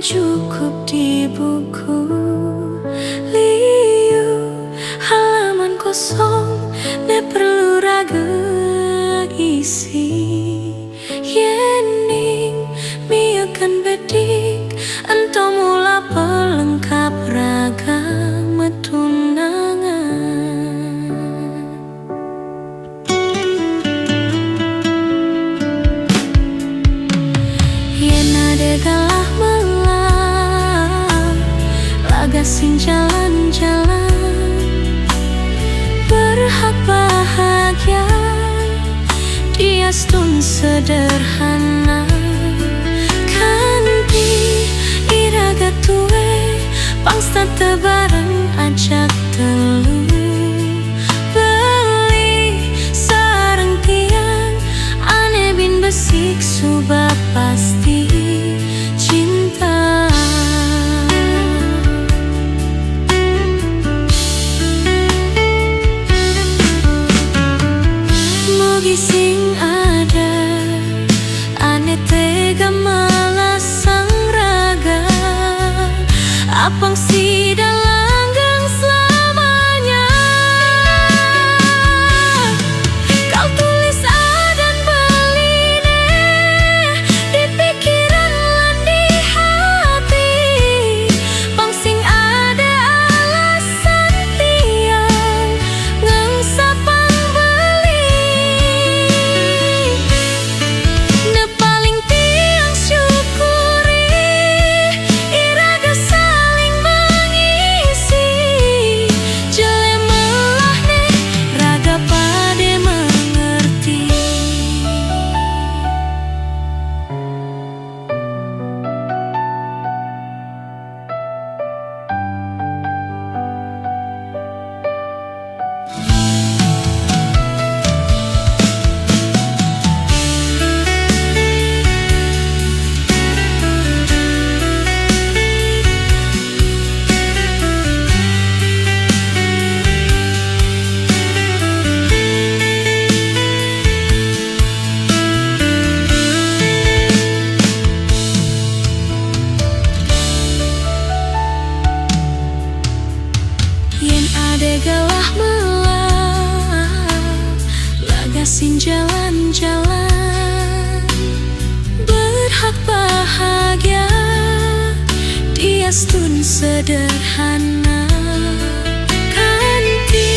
cukup di buku liu halaman kosong ne perlu raga isi yening miakan bedik entau mula pelengkap raga metunangan yen ada galah melah laga sing jalan-jalan berhak bahagia dia stun sederhana kanti iraga tuwe pangsta tebareng ajak telu beli sarang tiang ane bin besik subah pasti cinta mugi sing ada ane tega malah sang raga apang si langgang selamanya kau tulis adan beli deh di pikiran lan di hati pang sing ada alasan tiang ngengsapang beli ne paling tiang syukuri iraga saling mengisi jele melah ne raga pade mengerti yen ada galah melah lagasin jalan-jalan berhak bahagia dia stun sederhana kanti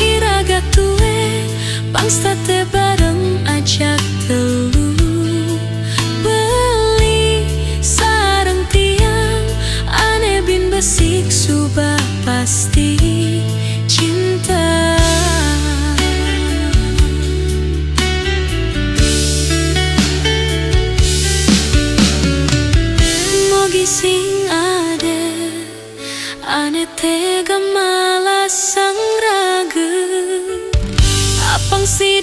iraga tuwe pangsta tebareng ajak telu beli sarang tiang ane bin besik subah pasti cinta mugi sing ada ane tega malah sang raga apang si